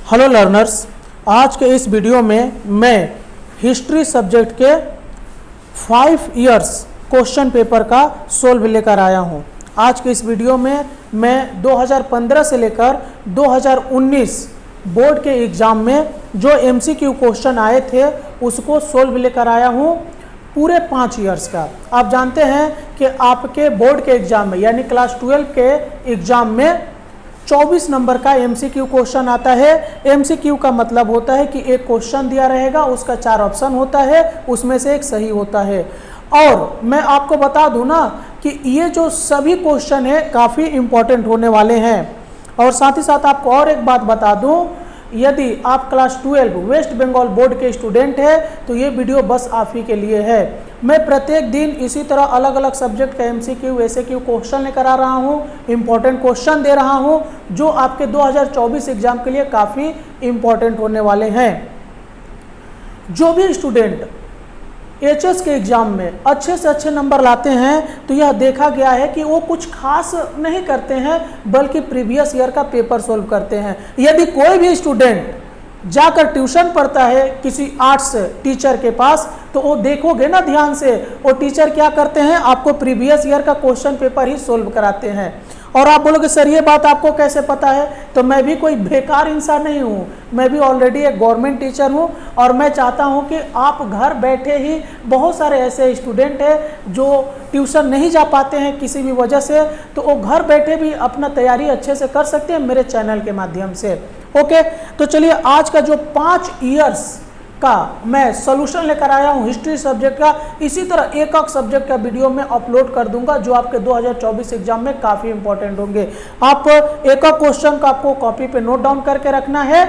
Hello learners, आज के इस वीडियो में मैं हिस्ट्री सब्जेक्ट के 5 इयर्स क्वेश्चन पेपर का सोल्व लेकर आया हूं। आज के इस वीडियो में मैं 2015 से लेकर 2019 बोर्ड के एग्ज़ाम में जो एमसीक्यू क्वेश्चन आए थे उसको सोल्व लेकर आया हूं पूरे 5 इयर्स का। आप जानते हैं कि आपके बोर्ड के एग्ज़ाम में यानी क्लास 12 के एग्ज़ाम में 24 नंबर का एमसीक्यू क्वेश्चन आता है। एमसीक्यू का मतलब होता है कि एक क्वेश्चन दिया रहेगा, उसका 4 ऑप्शन होता है, उसमें से एक सही होता है। और मैं आपको बता दूं ना कि ये जो सभी क्वेश्चन है काफ़ी इम्पोर्टेंट होने वाले हैं। और साथ ही साथ आपको और एक बात बता दूं, यदि आप क्लास 12 वेस्ट बंगाल बोर्ड के स्टूडेंट हैं तो ये वीडियो बस आप ही के लिए है। मैं प्रत्येक दिन इसी तरह अलग अलग सब्जेक्ट का एमसीक्यू एसएक्यू क्वेश्चन लेकर आ रहा हूँ, इम्पोर्टेंट क्वेश्चन दे रहा हूँ जो आपके 2024 एग्जाम के लिए काफ़ी इम्पोर्टेंट होने वाले हैं। जो भी स्टूडेंट एचएस के एग्जाम में अच्छे से अच्छे नंबर लाते हैं तो यह देखा गया है कि वो कुछ खास नहीं करते हैं बल्कि प्रीवियस ईयर का पेपर सोल्व करते हैं। यदि कोई भी स्टूडेंट जाकर ट्यूशन पढ़ता है किसी आर्ट्स टीचर के पास तो वो देखोगे ना ध्यान से, वो टीचर क्या करते हैं, आपको प्रीवियस ईयर का क्वेश्चन पेपर ही सोल्व कराते हैं। और आप बोलोगे सर ये बात आपको कैसे पता है? तो मैं भी कोई बेकार इंसान नहीं हूँ, मैं भी ऑलरेडी एक गवर्नमेंट टीचर हूँ और मैं चाहता हूँ कि आप घर बैठे ही, बहुत सारे ऐसे स्टूडेंट हैं जो ट्यूशन नहीं जा पाते हैं किसी भी वजह से, तो वो घर बैठे भी अपना तैयारी अच्छे से कर सकते हैं मेरे चैनल के माध्यम से। ओके, तो चलिए आज का जो 5 इयर्स का मैं सॉल्यूशन लेकर आया हूं हिस्ट्री सब्जेक्ट का, इसी तरह एक सब्जेक्ट का वीडियो में अपलोड कर दूंगा जो आपके 2024 एग्जाम में काफी इंपॉर्टेंट होंगे। आप एक क्वेश्चन का आपको कॉपी पे नोट डाउन करके रखना है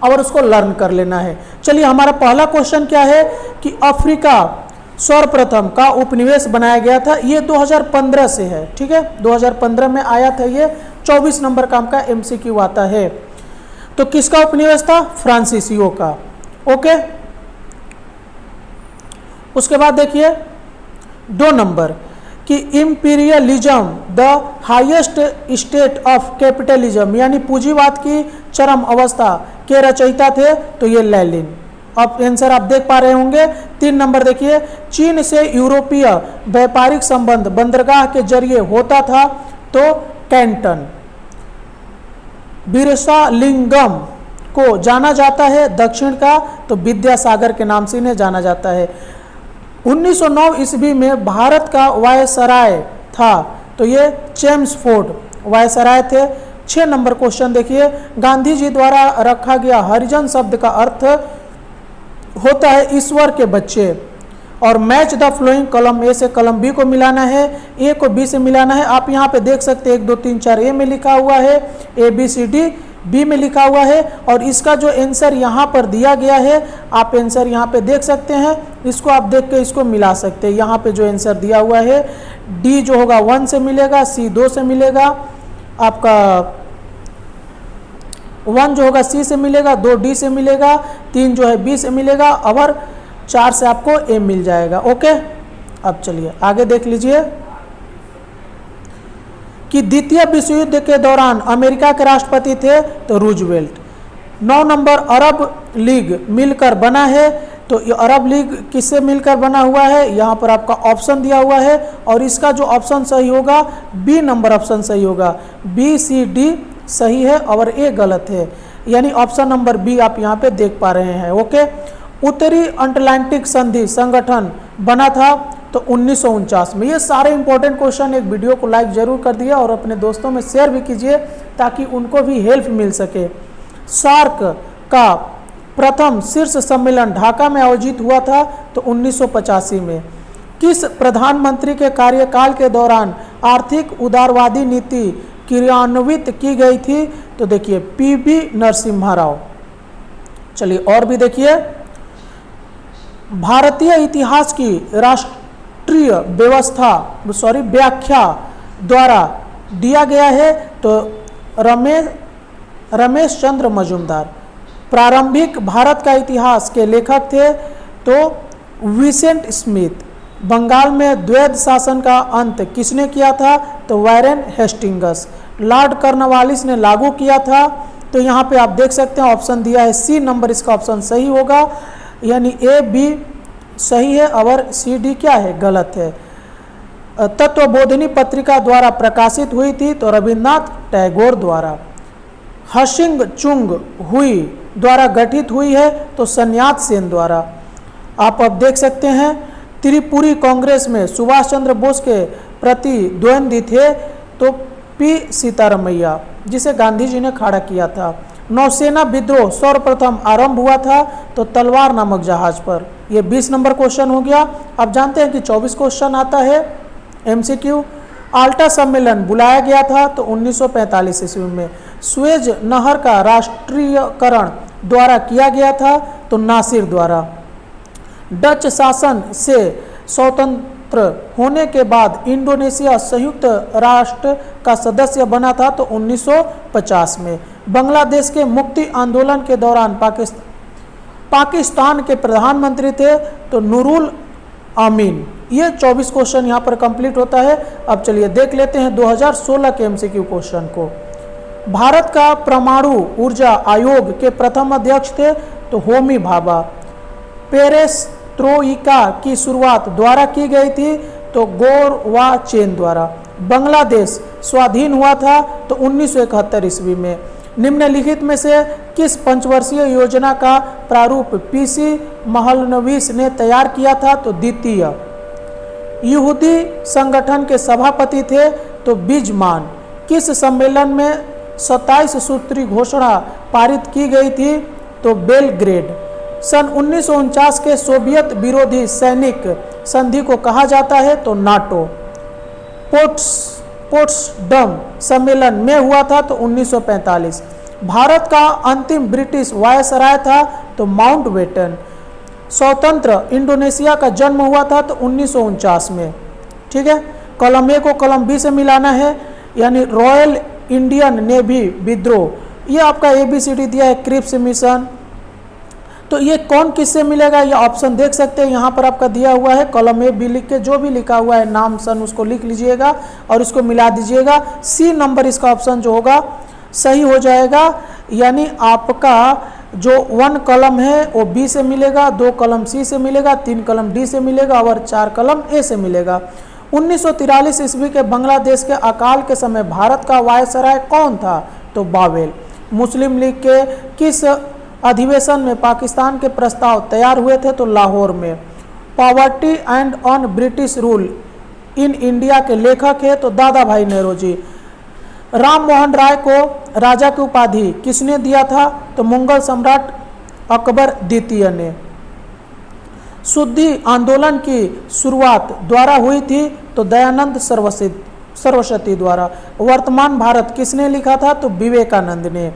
और उसको लर्न कर लेना है। चलिए हमारा पहला क्वेश्चन क्या है कि अफ्रीका सर्वप्रथम का उपनिवेश बनाया गया था। ये 2015 से है, ठीक है, 2015 में आया था। ये 24 नंबर का आपका एमसीक्यू आता है। तो किसका उपनिवेश था? फ्रांसीसियों का। ओके, उसके बाद देखिए 2 नंबर कि imperialism the highest state of capitalism यानी पूंजीवाद की चरम अवस्था के रचयिता थे तो ये लेनिन। अब आंसर आप देख पा रहे होंगे। 3 नंबर देखिए, चीन से यूरोपीय व्यापारिक संबंध बंदरगाह के जरिए होता था तो कैंटन। बिरसालिंगम को जाना जाता है दक्षिण का तो विद्यासागर के नाम से इन्हें जाना जाता है। 1909 ईस्वी में भारत का वायसराय था तो ये चेम्सफोर्ड वायसराय थे। 6 नंबर क्वेश्चन देखिए, गांधी जी द्वारा रखा गया हरिजन शब्द का अर्थ होता है ईश्वर के बच्चे। और मैच द फ्लोइंग कलम ए से कलम बी को मिलाना है, ए को बी से मिलाना है। आप यहाँ पे देख सकते हैं 1 2 3 4 ए में लिखा हुआ है, A B C D B में लिखा हुआ है। और इसका जो आंसर यहाँ पर दिया गया है आप आंसर यहाँ पे देख सकते हैं, इसको आप देख के इसको मिला सकते हैं। यहाँ पे जो आंसर दिया हुआ है डी जो होगा 1 से मिलेगा, सी 2 से मिलेगा, आपका 1 जो होगा सी से मिलेगा, 2 डी से मिलेगा, 3 जो है बी से मिलेगा और 4 से आपको ए मिल जाएगा। ओके, अब चलिए आगे देख लीजिए कि द्वितीय विश्व युद्ध के दौरान अमेरिका के राष्ट्रपति थे तो रूजवेल्ट। 9 नंबर अरब लीग मिलकर बना है तो ये अरब लीग किससे मिलकर बना हुआ है? यहाँ पर आपका ऑप्शन दिया हुआ है और इसका जो ऑप्शन सही होगा बी नंबर ऑप्शन सही होगा। बी सी डी सही है और ए गलत है, यानी ऑप्शन नंबर बी आप यहाँ पे देख पा रहे हैं। ओके, उत्तरी अटलांटिक संधि संगठन बना था तो 1949 में। ये सारे इंपॉर्टेंट क्वेश्चन, एक वीडियो को लाइक जरूर कर दिया और अपने दोस्तों में शेयर भी कीजिए ताकि उनको भी हेल्प मिल सके। सार्क का प्रथम शीर्ष सम्मेलन ढाका में आयोजित हुआ था तो 1985 में। किस प्रधानमंत्री के कार्यकाल के दौरान आर्थिक उदारवादी नीति क्रियान्वित की गई थी? तो देखिए पीवी नरसिम्हा राव। चलिए और भी देखिए, भारतीय इतिहास की राष्ट्रीय व्याख्या द्वारा दिया गया है तो रमेश चंद्र मजूमदार। प्रारंभिक भारत का इतिहास के लेखक थे तो विसेंट स्मिथ। बंगाल में द्वैध शासन का अंत किसने किया था? तो वारेन हेस्टिंग्स। लॉर्ड कॉर्नवालिस ने लागू किया था तो यहाँ पे आप देख सकते हैं ऑप्शन दिया है सी नंबर, इसका ऑप्शन सही होगा, यानी ए बी सही है और सी डी क्या है, गलत है। तत्वबोधिनी पत्रिका द्वारा प्रकाशित हुई थी तो रविन्द्रनाथ टैगोर द्वारा। हसिंग चुंग हुई द्वारा गठित हुई है तो सन्यात सेन द्वारा। आप अब देख सकते हैं त्रिपुरी कांग्रेस में सुभाष चंद्र बोस के प्रतिद्वंदी थे तो पी सीतारमैया, जिसे गांधी जी ने खड़ा किया था। नौसेना विद्रोह सर्वप्रथम आरंभ हुआ था तो तलवार नामक जहाज पर। यह 20 नंबर क्वेश्चन हो गया। आप जानते हैं कि 24 क्वेश्चन आता है एमसीक्यू। आल्टा सम्मेलन बुलाया गया था तो 1945 ईस्वी में। स्वेज नहर का राष्ट्रीयकरण द्वारा किया गया था तो नासिर द्वारा। डच शासन से स्वतंत्र होने के बाद इंडोनेशिया संयुक्त राष्ट्र का सदस्य बना था तो 1950 में। बांग्लादेश के मुक्ति आंदोलन के दौरान पाकिस्तान के प्रधानमंत्री थे तो नूरुल आमीन। ये 24 क्वेश्चन यहाँ पर कंप्लीट होता है। अब चलिए देख लेते हैं 2016 के एमसीक्यू क्वेश्चन को। भारत का परमाणु ऊर्जा आयोग के प्रथम अध्यक्ष थे तो होमी भाभा। पेरेस्ट्रोइका की शुरुआत द्वारा की गई थी तो गोरवाचेन द्वारा। बांग्लादेश स्वाधीन हुआ था तो 1971 ईस्वी में। निम्नलिखित में से किस पंचवर्षीय योजना का प्रारूप पीसी महलनोबिस ने तैयार किया था तो द्वितीय। यहूदी संगठन के सभापति थे तो बिजमान। किस सम्मेलन में 27 सूत्री घोषणा पारित की गई थी तो बेलग्रेड। सन 1949 के सोवियत विरोधी सैनिक संधि को कहा जाता है तो नाटो। पोट्सडम सम्मेलन में हुआ था तो 1945। भारत का अंतिम ब्रिटिश वायसराय था तो माउंटबेटन। स्वतंत्र इंडोनेशिया का जन्म हुआ था तो 1949 में। ठीक है, कॉलम ए को कॉलम बी से मिलाना है, यानी रॉयल इंडियन नेवी विद्रोह। ये आपका ABCD दिया है, क्रिप्स मिशन। तो ये कौन किससे मिलेगा, ये ऑप्शन देख सकते हैं यहाँ पर आपका दिया हुआ है। कॉलम ए बी लिख के जो भी लिखा हुआ है नाम सन उसको लिख लीजिएगा और उसको मिला दीजिएगा। सी नंबर इसका ऑप्शन जो होगा सही हो जाएगा, यानी आपका जो 1 कॉलम है वो बी से मिलेगा, 2 कॉलम सी से मिलेगा, 3 कॉलम डी से मिलेगा और 4 कॉलम ए से मिलेगा। 1943 ईस्वी के बांग्लादेश के अकाल के समय भारत का वायसराय कौन था तो बावेल। मुस्लिम लीग के किस अधिवेशन में पाकिस्तान के प्रस्ताव तैयार हुए थे तो लाहौर में। Poverty and on British rule in India के लेखक है तो दादा भाई नेहरू। राम मोहन राय को राजा की उपाधि किसने दिया था तो मुगल सम्राट अकबर द्वितीय ने। शुद्धि आंदोलन की शुरुआत द्वारा हुई थी तो दयानंद सरस्वती द्वारा। वर्तमान भारत किसने लिखा था तो विवेकानंद ने।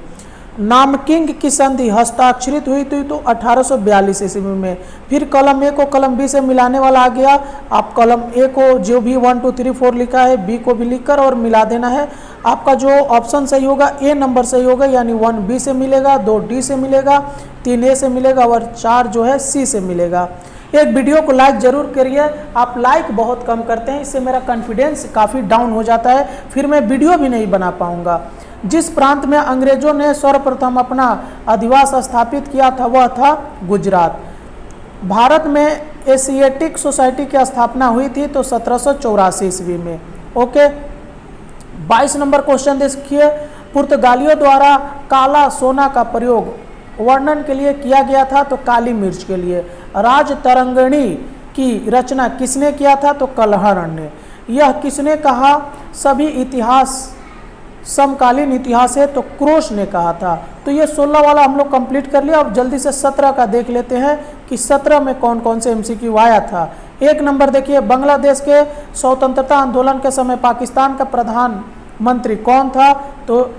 नामकिंग की संधि हस्ताक्षरित हुई थी तो 1842 ईस्वी में। फिर कॉलम ए को कॉलम बी से मिलाने वाला आ गया। आप कॉलम ए को जो भी 1 2 3 4 लिखा है बी को भी लिखकर और मिला देना है। आपका जो ऑप्शन सही होगा ए नंबर सही होगा, यानी 1 बी से मिलेगा, 2 डी से मिलेगा, 3 ए से मिलेगा और 4 जो है सी से मिलेगा। एक वीडियो को लाइक जरूर करिए, आप लाइक बहुत कम करते हैं, इससे मेरा कॉन्फिडेंस काफ़ी डाउन हो जाता है, फिर मैं वीडियो भी नहीं बना पाऊंगा। जिस प्रांत में अंग्रेजों ने सर्वप्रथम अपना अधिवास स्थापित किया था वह था गुजरात। भारत में एशियाटिक सोसाइटी की स्थापना हुई थी तो 1784 ईस्वी में। ओके, 22 नंबर क्वेश्चन देखिए। पुर्तगालियों द्वारा काला सोना का प्रयोग वर्णन के लिए किया गया था तो काली मिर्च के लिए। राजतरंगिणी की रचना किसने किया था तो कलहरण ने। यह किसने कहा सभी इतिहास समकालीन इतिहास है तो क्रोश ने कहा था। तो ये 16 वाला हम लोग कंप्लीट कर लिया। अब जल्दी से 17 का देख लेते हैं कि 17 में कौन कौन से एमसीक्यू आया था। 1 नंबर देखिए, बांग्लादेश के स्वतंत्रता आंदोलन के समय पाकिस्तान का प्रधानमंत्री कौन था तो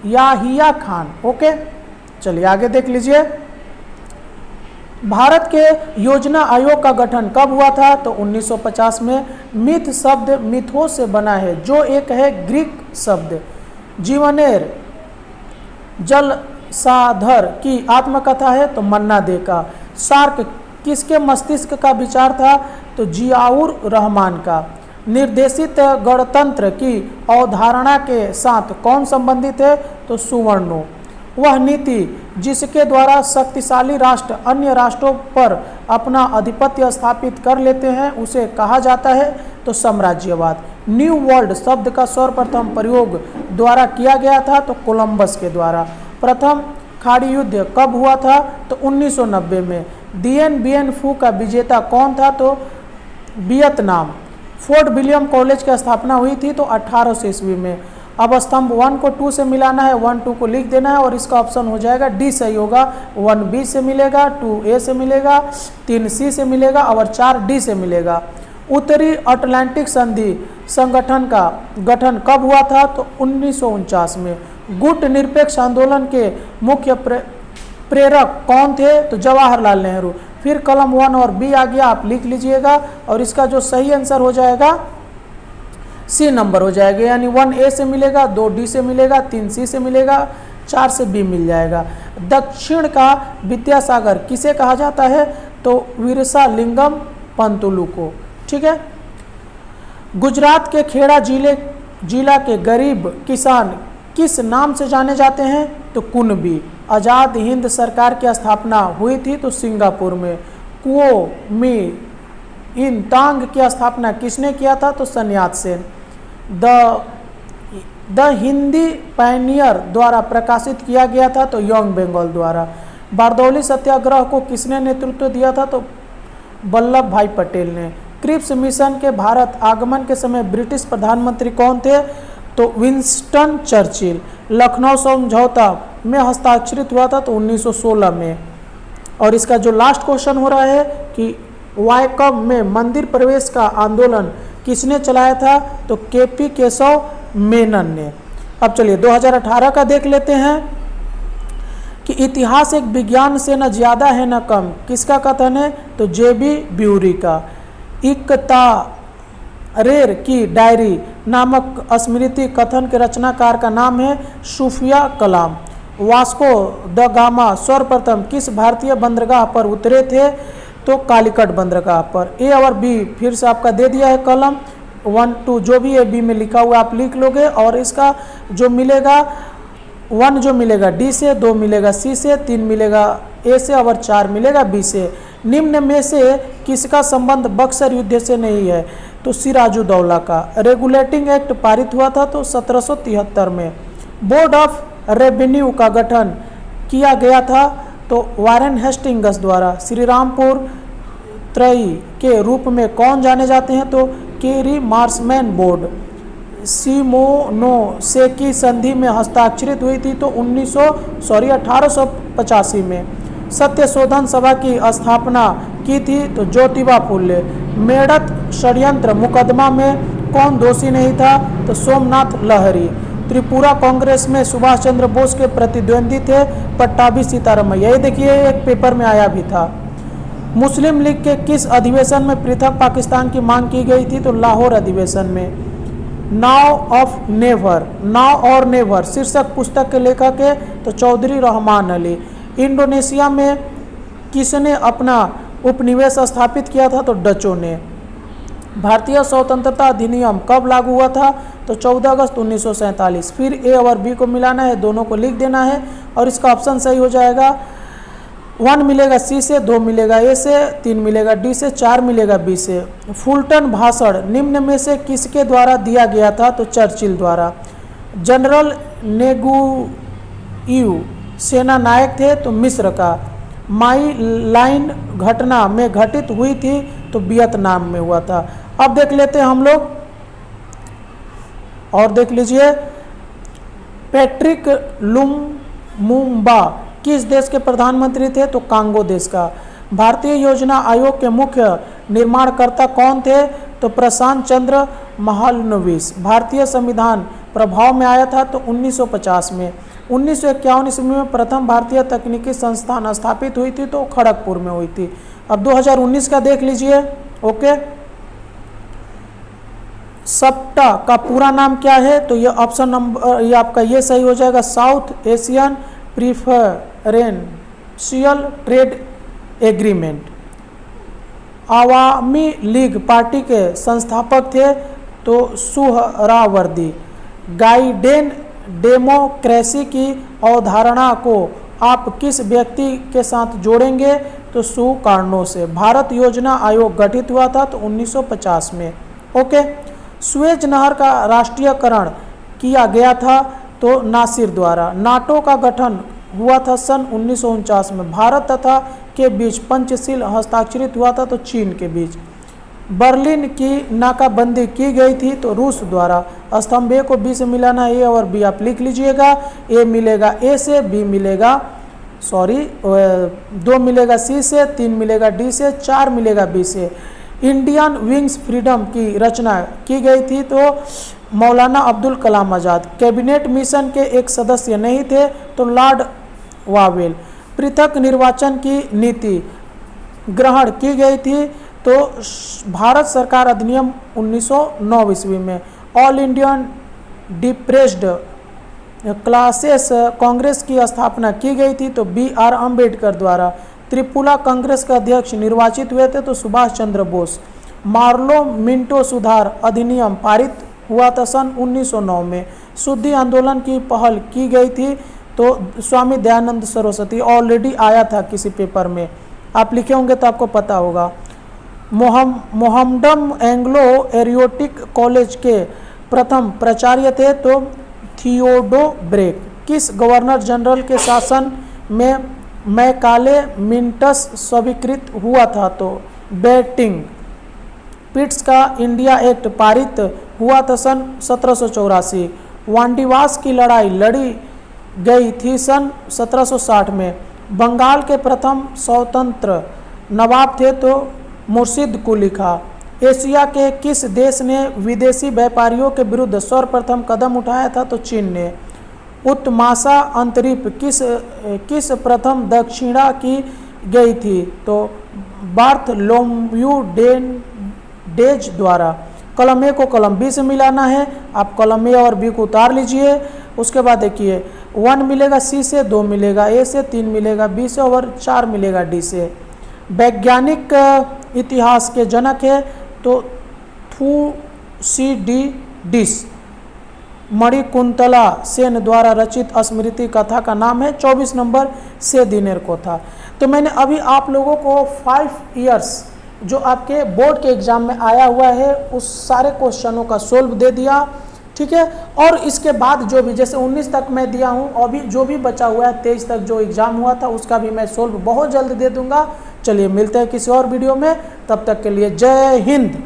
याहिया खान। ओके, चलिए आगे देख लीजिए। भारत के योजना आयोग का गठन कब हुआ था तो 1950 में। मिथ शब्द मिथोस से बना है जो एक है ग्रीक शब्द। जीवनेर जलसाधर की आत्मकथा है तो मन्ना दे का। शार्क किसके मस्तिष्क का विचार था तो जियाउर रहमान का। निर्देशित गणतंत्र की अवधारणा के साथ कौन संबंधित है? तो सुवर्णो। वह नीति जिसके द्वारा शक्तिशाली राष्ट्र अन्य राष्ट्रों पर अपना आधिपत्य स्थापित कर लेते हैं उसे कहा जाता है? तो साम्राज्यवाद। न्यू वर्ल्ड शब्द का सर्वप्रथम प्रयोग द्वारा किया गया था? तो कोलंबस के द्वारा। प्रथम खाड़ी युद्ध कब हुआ था? तो 1990 में। दिएन बिएन फू का विजेता कौन था? तो वियतनाम। फोर्ट विलियम कॉलेज की स्थापना हुई थी? तो 1800 ईस्वी में। अब स्तंभ 1 को 2 से मिलाना है, 1 2 को लिख देना है और इसका ऑप्शन हो जाएगा डी सही होगा। 1 बी से मिलेगा, 2 ए से मिलेगा, 3 सी से मिलेगा और 4 डी से मिलेगा। उत्तरी अटलांटिक संधि संगठन का गठन कब हुआ था? तो 1949 में। गुट निरपेक्ष आंदोलन के मुख्य प्रेरक कौन थे? तो जवाहरलाल नेहरू। फिर कॉलम 1 और बी आ गया, आप लिख लीजिएगा और इसका जो सही आंसर हो जाएगा सी नंबर हो जाएगा, यानी 1 ए से मिलेगा, 2 डी से मिलेगा, 3 सी से मिलेगा, 4 से बी मिल जाएगा। दक्षिण का विद्यासागर किसे कहा जाता है? तो वीरसालिंगम पंतुलु को। ठीक है। गुजरात के खेड़ा जिला के गरीब किसान किस नाम से जाने जाते हैं? तो कुनबी। आज़ाद हिंद सरकार की स्थापना हुई थी? तो सिंगापुर में। कुओमिंतांग की स्थापना किसने किया था? तो सन यात सेन। द हिंदी पायनियर द्वारा प्रकाशित किया गया था? तो यंग बंगाल द्वारा। बारदौली सत्याग्रह को किसने नेतृत्व दिया था? तो वल्लभ भाई पटेल ने। क्रिप्स मिशन के भारत आगमन के समय ब्रिटिश प्रधानमंत्री कौन थे? तो विंस्टन चर्चिल। लखनऊ समझौता में हस्ताक्षरित हुआ था? तो 1916 में। और इसका जो लास्ट क्वेश्चन हो रहा है कि वायकम में मंदिर प्रवेश का आंदोलन किसने चलाया था? तो केपी केशव मेनन ने। अब चलिए 2018 का देख लेते हैं कि इतिहास एक विज्ञान से न ज़्यादा है न कम, किसका कथन है? तो जेबी ब्यूरी का। इकतारेर की डायरी नामक स्मृति कथन के रचनाकार का नाम है सूफिया कलाम। वास्को द गामा सर्वप्रथम किस भारतीय बंदरगाह पर उतरे थे? तो कालीकट बंदरगाह पर। ए और बी फिर से आपका दे दिया है कॉलम 1 2 जो भी है बी में लिखा हुआ आप लिख लोगे और इसका जो मिलेगा 1 जो मिलेगा डी से, 2 मिलेगा सी से, 3 मिलेगा ए से और 4 मिलेगा बी से। निम्न में से किसका संबंध बक्सर युद्ध से नहीं है? तो सिराजुद्दौला का। रेगुलेटिंग एक्ट पारित हुआ था? तो 1773 में। बोर्ड ऑफ रेवेन्यू का गठन किया गया था? तो वारेन हेस्टिंग्स द्वारा। श्रीरामपुर त्रयी के रूप में कौन जाने जाते हैं? तो केरी मार्समैन बोर्ड। सिमोनोसेकी संधि में हस्ताक्षरित हुई थी? तो 1885 में। सत्य शोधन सभा की स्थापना की थी? तो ज्योतिबा फुले। मेरठ षड्यंत्र मुकदमा में कौन दोषी नहीं था? तो सोमनाथ लहरी। त्रिपुरा कांग्रेस में सुभाष चंद्र बोस के प्रतिद्वंदी थे? पट्टाभी सीतारमैया। ये देखिए एक पेपर में आया भी था। मुस्लिम लीग के किस अधिवेशन में पृथक पाकिस्तान की मांग की गई थी? तो लाहौर अधिवेशन में। नाउ ऑफ नेवर, नाउ और नेवर शीर्षक पुस्तक के लेखक है? तो चौधरी रहमान अली। इंडोनेशिया में किसने अपना उपनिवेश स्थापित किया था? तो डचों ने। भारतीय स्वतंत्रता अधिनियम कब लागू हुआ था? तो 14 अगस्त 1947। फिर ए और बी को मिलाना है, दोनों को लिख देना है और इसका ऑप्शन सही हो जाएगा। 1 मिलेगा सी से, 2 मिलेगा ए से, 3 मिलेगा डी से, 4 मिलेगा बी से। फुलटन भाषण निम्न में से किसके द्वारा दिया गया था? तो चर्चिल द्वारा। जनरल नेगुइव सेना नायक थे? तो मिस्र का। माई लाइन घटना में घटित हुई थी? तो वियतनाम में हुआ था। अब देख लेते हैं हम लोग और देख लीजिए पैट्रिक लुमुम्बा किस देश के प्रधानमंत्री थे? तो कांगो देश का। भारतीय योजना आयोग के मुख्य निर्माणकर्ता कौन थे? तो प्रशांत चंद्र महालनोबिस। भारतीय संविधान प्रभाव में आया था? तो 1950 में। 1951 ईस्वी में प्रथम भारतीय तकनीकी संस्थान स्थापित हुई थी? तो खड़गपुर में हुई थी। अब 2019 का देख लीजिए। ओके, सप्टा का पूरा नाम क्या है? तो ये ऑप्शन नंबर ये आपका ये सही हो जाएगा, South Asian Preferential Trade Agreement. Awami League party के संस्थापक थे? तो सुहरावर्दी। गाइडेन डेमोक्रेसी की अवधारणा को आप किस व्यक्ति के साथ जोड़ेंगे? तो सुकार्नो से। भारत योजना आयोग गठित हुआ था तो 1950 में। ओके। स्वेज नहर का राष्ट्रीयकरण किया गया था तो नासिर द्वारा। नाटो का गठन हुआ था सन 1949 में। भारत तथा के बीच पंचशील हस्ताक्षरित हुआ था तो चीन के बीच। बर्लिन की नाकाबंदी की गई थी तो रूस द्वारा। स्तंभ ए को बी से मिलाना, ए और बी आप लिख लीजिएगा। ए मिलेगा ए से, बी मिलेगा 2 मिलेगा सी से, 3 मिलेगा डी से, 4 मिलेगा बी से। इंडियन विंग्स फ्रीडम की रचना की गई थी तो मौलाना अब्दुल कलाम आज़ाद। कैबिनेट मिशन के एक सदस्य नहीं थे तो लॉर्ड वावेल। पृथक निर्वाचन की नीति ग्रहण की गई थी तो भारत सरकार अधिनियम 1909 ईस्वी में। All Indian depressed classes Congress की स्थापना की गई थी तो BR अम्बेडकर द्वारा। त्रिपुरा कांग्रेस के अध्यक्ष निर्वाचित हुए थे तो सुभाष चंद्र बोस। मार्लो मिंटो सुधार अधिनियम पारित हुआ था सन 1909 में। शुद्धि आंदोलन की पहल की गई थी तो स्वामी दयानंद सरस्वती। ऑलरेडी आया था किसी पेपर में, आप लिखे होंगे तो आपको पता होगा। मोहम्मडम एंग्लो एरियोटिक कॉलेज के प्रथम प्राचार्य थे तो थियोडो ब्रेक। किस गवर्नर जनरल के शासन में मैकाले मिंटस स्वीकृत हुआ था तो बेटिंग। पिट्स का इंडिया एक्ट पारित हुआ था सन 1784। वांडीवास की लड़ाई लड़ी गई थी सन 1760 में। बंगाल के प्रथम स्वतंत्र नवाब थे तो मुर्शिद कुली खां। एशिया के किस देश ने विदेशी व्यापारियों के विरुद्ध सर्वप्रथम कदम उठाया था तो चीन ने। उत्तमाशा अंतरिप किस प्रथम दक्षिणा की गई थी तो बार्थलोम्यू डेज द्वारा। कलम ए को कलम बी से मिलाना है, आप कलम ए और बी को उतार लीजिए। उसके बाद देखिए 1 मिलेगा सी से, 2 मिलेगा ए से, 3 मिलेगा बी से और 4 मिलेगा डी से। वैज्ञानिक इतिहास के जनक है तो थुसिडिडिस। मणिकुंतला सेन द्वारा रचित स्मृति कथा का नाम है 24 नंबर से दिनेर को था। तो मैंने अभी आप लोगों को 5 इयर्स जो आपके बोर्ड के एग्जाम में आया हुआ है उस सारे क्वेश्चनों का सोल्व दे दिया, ठीक है। और इसके बाद जो भी जैसे 19 तक मैं दिया हूँ, अभी जो भी बचा हुआ है 23 तक जो एग्जाम हुआ था उसका भी मैं सोल्व बहुत जल्द दे दूंगा। चलिए मिलते हैं किसी और वीडियो में, तब तक के लिए जय हिंद।